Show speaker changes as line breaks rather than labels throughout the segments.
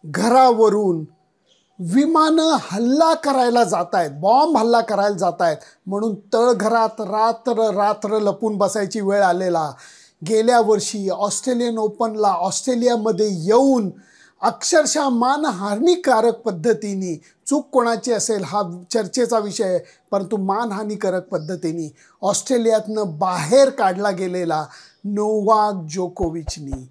घरावरून विमानं हल्ला करायला जात आहेत, बॉम्ब हल्ला करायला जात आहेत म्हणून तळघरात रात्र रात्र लपून बसायची वेळ आलेला. गेल्या वर्षी ऑस्ट्रेलियन ओपनला ऑस्ट्रेलियामध्ये येऊन अक्षरशः मानहानिकारक पद्धतीने, चूक कोणाची असेल हा चर्चेचा विषय आहे, परंतु मानहानिकारक पद्धतीने ऑस्ट्रेलियातनं बाहेर काढला गेलेला नोवाक जोकोविचनी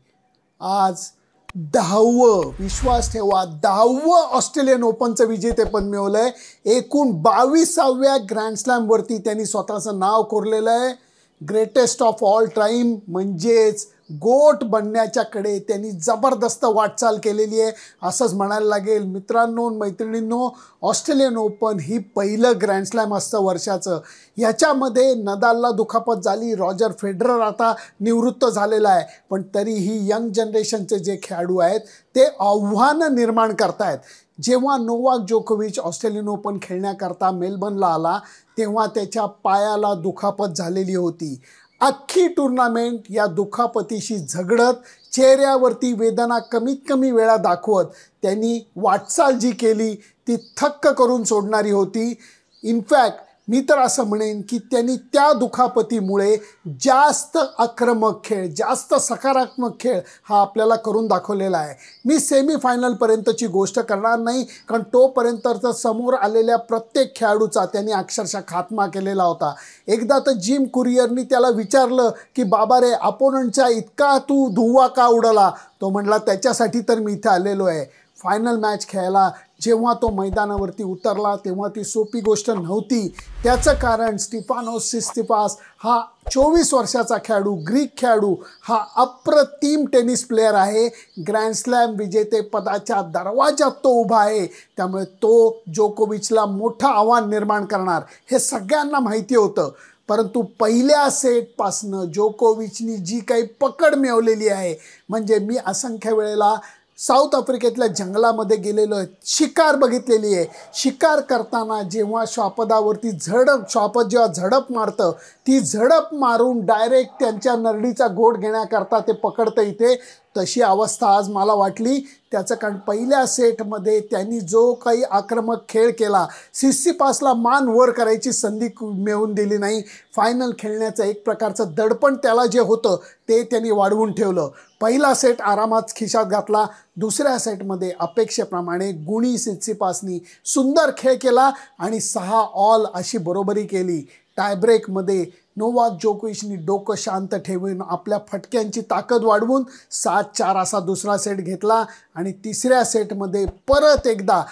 आज 10वं, विश्वास ठेवा, 10वं ऑस्ट्रेलियन ओपनचं विजेतेपद मिळवलं आहे. एकूण 22व्या ग्रँड स्लॅमवरती त्यांनी स्वतःचं नाव कोरलेलं आहे. ग्रेटेस्ट ऑफ ऑल टाईम म्हणजेच गोट बनण्याच्याकडे त्यांनी जबरदस्त वाटचाल केलेली आहे असंच म्हणायला लागेल. मित्रांनो, मैत्रिणींनो, ऑस्ट्रेलियन ओपन ही पहिलं ग्रँड स्लॅम असतं वर्षाचं. याच्यामध्ये नदालला दुखापत झाली, रॉजर फेडरर आता निवृत्त झालेला आहे, पण तरीही यंग जनरेशनचे जे खेळाडू आहेत ते आव्हानं निर्माण करतायत. जेव्हा नोवाक जोकोविच ऑस्ट्रेलियन ओपन खेळण्याकरता मेलबर्नला आला तेव्हा त्याच्या पायाला दुखापत झालेली होती. अख्खी टुर्नामेंट या दुखापतीशी झगडत, चेहऱ्यावरती वेदना कमीत कमी वेळा दाखवत त्यांनी वाटचाल जी केली ती थक्क करून सोडणारी होती. इनफॅक्ट मी तर असं म्हणेन की त्यांनी त्या दुखापतीमुळे जास्त आक्रमक खेळ, जास्त सकारात्मक खेळ हा आपल्याला करून दाखवलेला आहे. मी सेमीफायनलपर्यंतची गोष्ट करणार नाही, कारण तोपर्यंत तर समोर आलेल्या प्रत्येक खेळाडूचा त्यांनी अक्षरशः खात्मा केलेला होता. एकदा तर जिम कुरियरनी त्याला विचारलं की बाबा रे, अपोनंटचा इतका तू धुव्वा का उडला? तो म्हणला त्याच्यासाठी तर मी इथे आलेलो आहे. फायनल मॅच खेळायला जेव्हा तो मैदानावरती उतरला तेव्हा ती सोपी गोष्ट नव्हती. त्याचं कारण स्टेफानोस सित्सिपास हा 24 वर्षाचा खेळाडू, ग्रीक खेळाडू, हा अप्रतिम टेनिस प्लेयर आहे. ग्रँड स्लॅम विजेतेपदाच्या दरवाजात तो उभा आहे, त्यामुळे तो जोकोविचला मोठं आव्हान निर्माण करणार हे सगळ्यांना माहिती होतं. परंतु पहिल्या सेटपासनं जोकोविचनी जी काही पकड मिळवलेली आहे, म्हणजे मी असंख्य वेळेला साऊथ आफ्रिकेतल्या जंगलामध्ये गेलेलो आहे, शिकार बघितलेली आहे. शिकार करताना जेव्हा श्वापदावरती श्वापद जेव्हा झडप मारतं, ती झडप मारून डायरेक्ट त्यांच्या नरडीचा गोट घेण्याकरता ते पकडतं इथे, तशी अवस्था आज मला वाटली. त्याचं कारण पहिल्या सेटमध्ये त्यांनी जो काही आक्रमक खेळ केला, सित्सिपासला मान वर करायची संधी मिळवून दिली नाही. फायनल खेळण्याचं एक प्रकारचं दडपण त्याला जे होतं ते त्यांनी वाढवून ठेवलं. पहिला सेट आरामात खिशात घातला. दुसऱ्या सेटमध्ये अपेक्षेप्रमाणे गुणी सित्सिपासनी सुंदर खेळ केला आणि 6 ऑल अशी बरोबरी केली. टायब्रेकमध्ये नोवाक जोकोविचनी डोकं शांत ठेवून आपल्या फटक्यांची ताकद वाढवून 7-4 असा दुसरा सेट घेतला आणि तिसऱ्या सेटमध्ये परत एकदा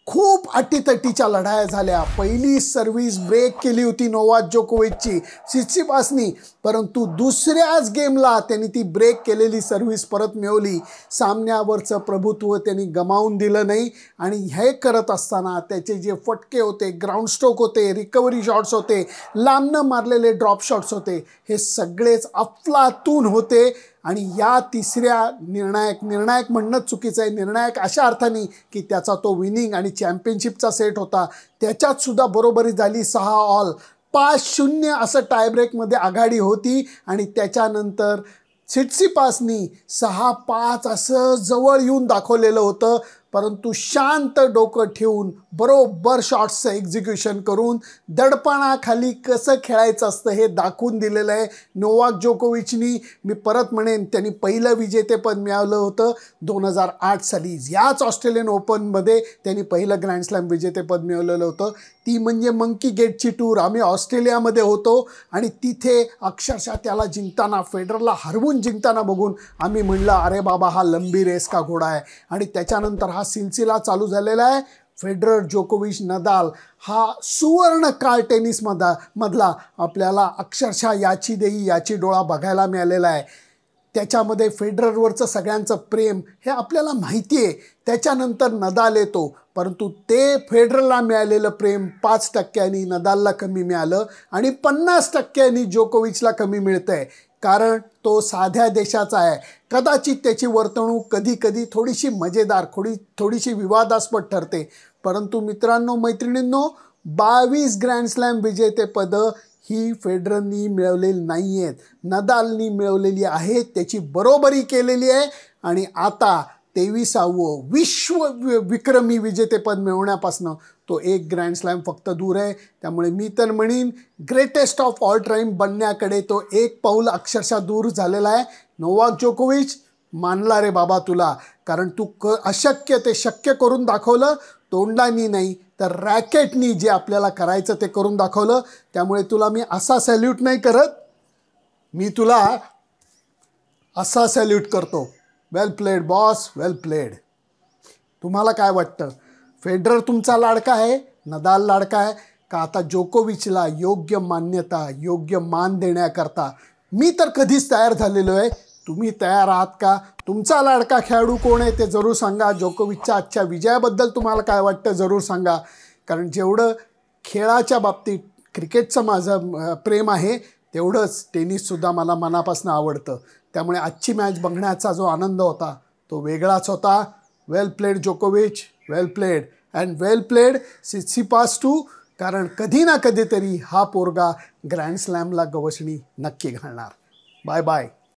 खूप अटीतटीच्या लढाया झाल्या. पहिली सर्व्हिस ब्रेक केली होती नोवाक जोकोविचची सित्सिपासनी, परंतु दुसऱ्याच गेमला त्यांनी ती ब्रेक केलेली सर्व्हिस परत मिळवली. सामन्यावरचं प्रभुत्व त्यांनी गमावून दिलं नाही आणि हे करत असताना त्याचे जे फटके होते, ग्राउंड स्ट्रोक होते, रिकव्हरी शॉट्स होते, लांबनं मारलेले ड्रॉप शॉट्स होते, हे सगळेच अफलातून होते. आणि या तिसऱ्या निर्णायक म्हणणंच चुकीचं आहे, निर्णायक अशा अर्थाने की त्याचा तो विनिंग आणि चॅम्पियनशिपचा सेट होता, त्याच्यात सुद्धा बरोबरी झाली. 6 ऑल, 5-0 असं टायब्रेकमध्ये आघाडी होती आणि त्याच्यानंतर सित्सिपासनी 6-5 असं जवळ येऊन दाखवलेलं होतं, परंतु शांत डोकं ठेवून बरोबर शॉट्सचं एक्झिक्युशन करून दडपणाखाली कसं खेळायचं असतं हे दाखवून दिलेलं आहे नोवाक जोकोविचनी. मी परत म्हणेन, त्यांनी पहिलं विजेतेपद मिळवलं होतं 2008 साली. याच ऑस्ट्रेलियन ओपनमध्ये त्यांनी पहिलं ग्रँड स्लॅम विजेतेपद मिळवलेलं होतं. ती म्हणजे मंकी गेटची टूर. आम्ही ऑस्ट्रेलियामध्ये होतो आणि तिथे अक्षरशः त्याला जिंकताना, फेडररला हरवून जिंकताना बघून आम्ही म्हणलं अरे बाबा, हा लंबी रेस का घोडा आहे. आणि त्याच्यानंतर हा सिलसिला चालू झालेला आहे. फेडरर, जोकोविच, नदाल हा सुवर्ण काळ टेनिसमधला आपल्याला अक्षरशः याची देही याची डोळा बघायला मिळालेला आहे. त्याच्यामध्ये फेडररवरचं सगळ्यांचं प्रेम हे आपल्याला माहिती आहे. त्याच्यानंतर नदाल येतो, परंतु ते फेडररला मिळालेलं प्रेम 5% नदालला कमी मिळालं आणि 50% जोकोविचला कमी मिळतं आहे, कारण तो साध्या देशाचा आहे. कदाचित त्याची वर्तणूक कधी कधी थोडीशी मजेदार, थोडीशी विवादास्पद ठरते, परंतु मित्रांनो, मैत्रिणींनो, 22 ग्रँड स्लॅम विजेतेपदं ही फेडररनी मिळवलेली नाही आहेत, नदालनी मिळवलेली आहेत. त्याची बरोबरी केलेली आहे आणि आता 23वे विश्व विक्रमी विजेतेपद मिळवण्यापासून तो एक ग्रँड स्लॅम फक्त दूर आहे. त्यामुळे मी तर म्हणीन ग्रेटेस्ट ऑफ ऑल टाईम बनण्याकडे तो एक पाऊल अक्षरशः दूर झालेला आहे. नोवाक जोकोविच, मानला रे बाबा तुला, कारण तू अशक्य ते शक्य करून दाखवलं. तोंडानी नाही तर रॅकेटनी जे आपल्याला करायचं ते करून दाखवलं. त्यामुळे तुला मी असा सॅल्यूट नाही करत, मी तुला असा सॅल्यूट करतो. वेल प्लेड बॉस, वेल प्लेड. तुम्हाला काय वाटतं, फेडरर तुमचा लाडका आहे, नदाल लाडका आहे का आता जोकोविचला योग्य मान्यता योग्य मान देण्याकरता मी तर कधीच तयार झालेलो आहे. तुम्ही तयार आहात का? तुमचा लाडका खेळाडू कोण आहे ते जरूर सांगा. जोकोविचच्या आजच्या विजयाबद्दल तुम्हाला काय वाटतं जरूर सांगा. कारण जेवढं खेळाच्या बाबतीत क्रिकेटचं माझं प्रेम आहे तेवढंच टेनिससुद्धा मला मनापासून आवडतं. त्यामुळे आजची मॅच बघण्याचा जो आनंद होता तो वेगळाच होता. वेल प्लेड जोकोविच, well played and well played Tsitsipas too. कारण कधी ना कधीतरी हा पोरगा ग्रँड स्लॅमला गवसणी नक्की घालणार. Bye bye.